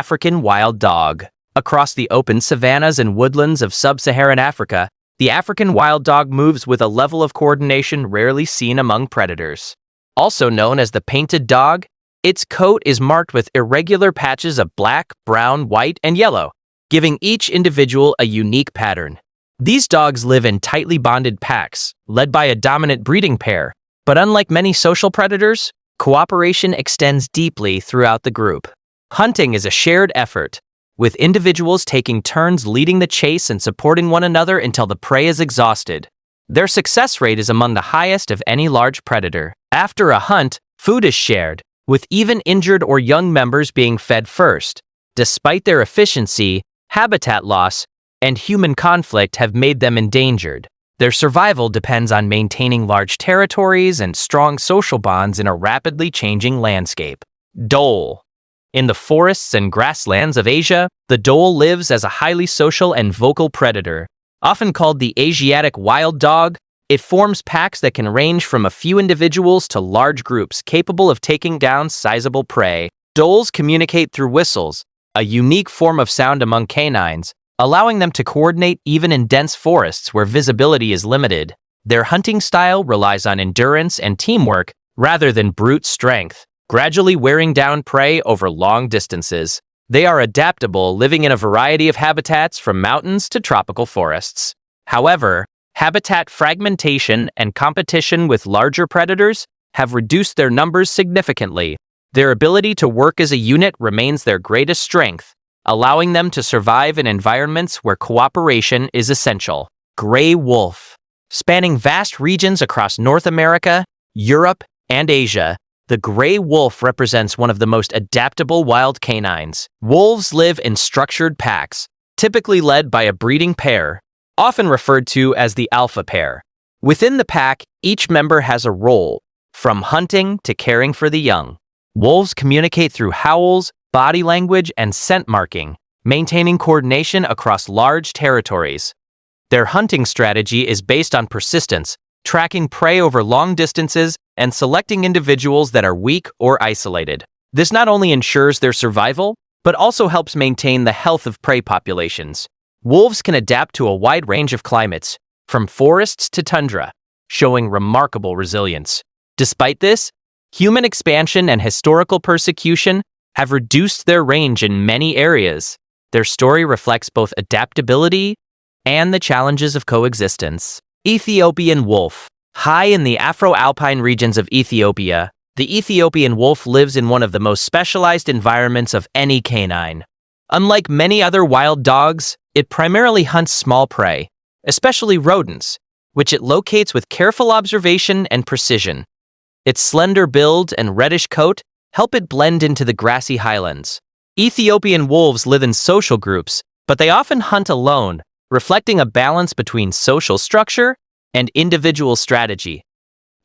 African wild dog. Across the open savannas and woodlands of sub-Saharan Africa, the African wild dog moves with a level of coordination rarely seen among predators. Also known as the painted dog, its coat is marked with irregular patches of black, brown, white, and yellow, giving each individual a unique pattern. These dogs live in tightly bonded packs, led by a dominant breeding pair, but unlike many social predators, cooperation extends deeply throughout the group. Hunting is a shared effort, with individuals taking turns leading the chase and supporting one another until the prey is exhausted. Their success rate is among the highest of any large predator. After a hunt, food is shared, with even injured or young members being fed first. Despite their efficiency, habitat loss and human conflict have made them endangered. Their survival depends on maintaining large territories and strong social bonds in a rapidly changing landscape. Dhole. In the forests and grasslands of Asia, the dhole lives as a highly social and vocal predator. Often called the Asiatic wild dog, it forms packs that can range from a few individuals to large groups capable of taking down sizable prey. Dholes communicate through whistles, a unique form of sound among canines, allowing them to coordinate even in dense forests where visibility is limited. Their hunting style relies on endurance and teamwork rather than brute strength, gradually wearing down prey over long distances. They are adaptable, living in a variety of habitats from mountains to tropical forests. However, habitat fragmentation and competition with larger predators have reduced their numbers significantly. Their ability to work as a unit remains their greatest strength, allowing them to survive in environments where cooperation is essential. Gray wolf. Spanning vast regions across North America, Europe, and Asia, the gray wolf represents one of the most adaptable wild canines. Wolves live in structured packs, typically led by a breeding pair, often referred to as the alpha pair. Within the pack, each member has a role, from hunting to caring for the young. Wolves communicate through howls, body language, and scent marking, maintaining coordination across large territories. Their hunting strategy is based on persistence, tracking prey over long distances, and selecting individuals that are weak or isolated. This not only ensures their survival, but also helps maintain the health of prey populations. Wolves can adapt to a wide range of climates, from forests to tundra, showing remarkable resilience. Despite this, human expansion and historical persecution have reduced their range in many areas. Their story reflects both adaptability and the challenges of coexistence. Ethiopian wolf. High in the Afro-Alpine regions of Ethiopia, the Ethiopian wolf lives in one of the most specialized environments of any canine. Unlike many other wild dogs, it primarily hunts small prey, especially rodents, which it locates with careful observation and precision. Its slender build and reddish coat help it blend into the grassy highlands. Ethiopian wolves live in social groups, but they often hunt alone, reflecting a balance between social structure and individual strategy.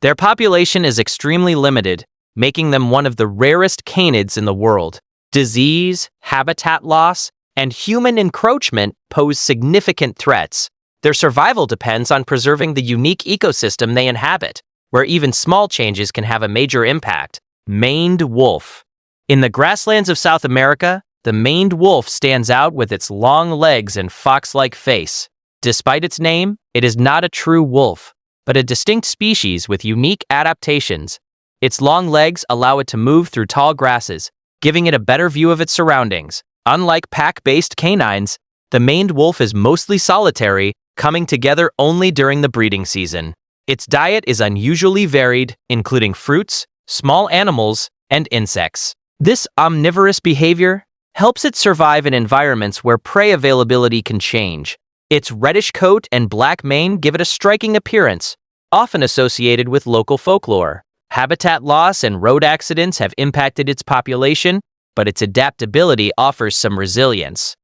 Their population is extremely limited, making them one of the rarest canids in the world. Disease, habitat loss, and human encroachment pose significant threats. Their survival depends on preserving the unique ecosystem they inhabit, where even small changes can have a major impact. Maned wolf. In the grasslands of South America, the maned wolf stands out with its long legs and fox-like face. Despite its name, it is not a true wolf, but a distinct species with unique adaptations. Its long legs allow it to move through tall grasses, giving it a better view of its surroundings. Unlike pack-based canines, the maned wolf is mostly solitary, coming together only during the breeding season. Its diet is unusually varied, including fruits, small animals, and insects. This omnivorous behavior helps it survive in environments where prey availability can change. Its reddish coat and black mane give it a striking appearance, often associated with local folklore. Habitat loss and road accidents have impacted its population, but its adaptability offers some resilience.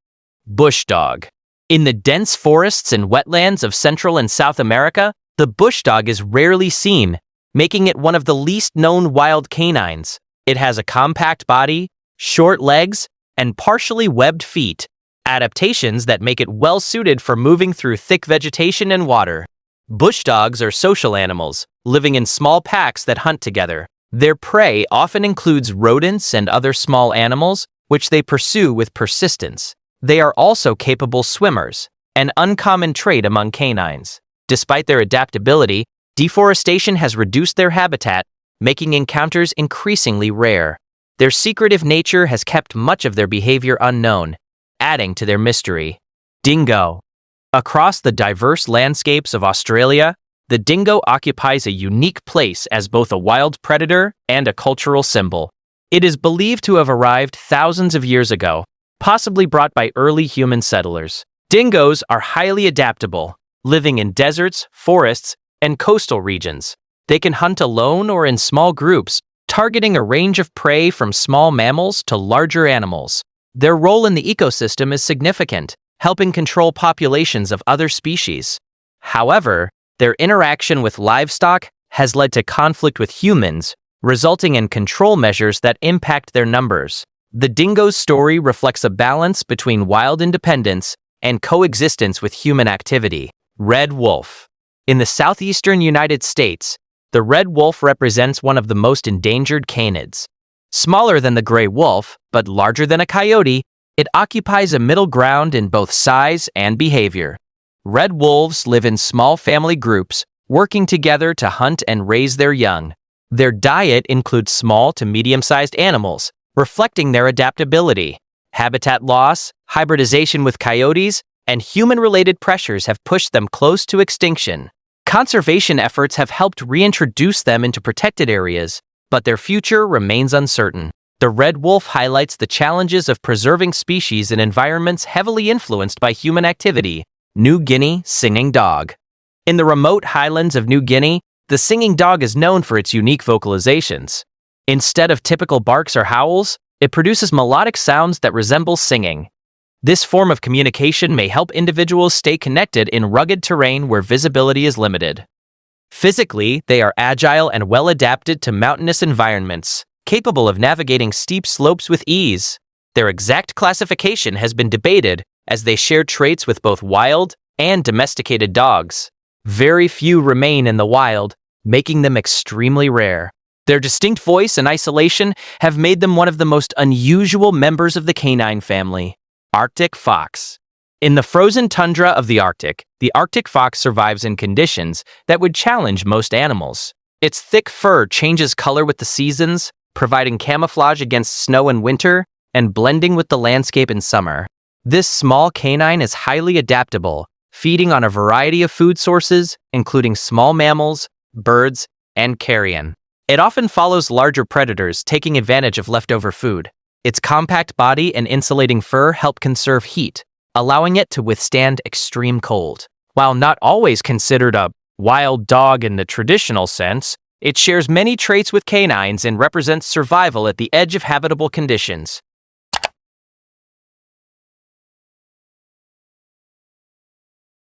Bush dog. In the dense forests and wetlands of Central and South America, the bush dog is rarely seen, making it one of the least known wild canines. It has a compact body, short legs, and partially webbed feet, adaptations that make it well-suited for moving through thick vegetation and water. Bush dogs are social animals, living in small packs that hunt together. Their prey often includes rodents and other small animals, which they pursue with persistence. They are also capable swimmers, an uncommon trait among canines. Despite their adaptability, deforestation has reduced their habitat, making encounters increasingly rare. Their secretive nature has kept much of their behavior unknown, adding to their mystery. Dingo. Across the diverse landscapes of Australia, the dingo occupies a unique place as both a wild predator and a cultural symbol. It is believed to have arrived thousands of years ago, possibly brought by early human settlers. Dingoes are highly adaptable, living in deserts, forests, and coastal regions. They can hunt alone or in small groups, targeting a range of prey from small mammals to larger animals. Their role in the ecosystem is significant, helping control populations of other species. However, their interaction with livestock has led to conflict with humans, resulting in control measures that impact their numbers. The dingo's story reflects a balance between wild independence and coexistence with human activity. Red wolf. In the southeastern United States, the red wolf represents one of the most endangered canids. Smaller than the gray wolf, but larger than a coyote, it occupies a middle ground in both size and behavior. Red wolves live in small family groups, working together to hunt and raise their young. Their diet includes small to medium-sized animals, reflecting their adaptability. Habitat loss, hybridization with coyotes, and human-related pressures have pushed them close to extinction. Conservation efforts have helped reintroduce them into protected areas, but their future remains uncertain. The red wolf highlights the challenges of preserving species in environments heavily influenced by human activity. New Guinea Singing Dog. In the remote highlands of New Guinea, the singing dog is known for its unique vocalizations. Instead of typical barks or howls, it produces melodic sounds that resemble singing. This form of communication may help individuals stay connected in rugged terrain where visibility is limited. Physically, they are agile and well-adapted to mountainous environments, capable of navigating steep slopes with ease. Their exact classification has been debated, as they share traits with both wild and domesticated dogs. Very few remain in the wild, making them extremely rare. Their distinct voice and isolation have made them one of the most unusual members of the canine family. Arctic fox. In the frozen tundra of the Arctic fox survives in conditions that would challenge most animals. Its thick fur changes color with the seasons, providing camouflage against snow in winter and blending with the landscape in summer. This small canine is highly adaptable, feeding on a variety of food sources, including small mammals, birds, and carrion. It often follows larger predators, taking advantage of leftover food. Its compact body and insulating fur help conserve heat, allowing it to withstand extreme cold. While not always considered a wild dog in the traditional sense, it shares many traits with canines and represents survival at the edge of habitable conditions.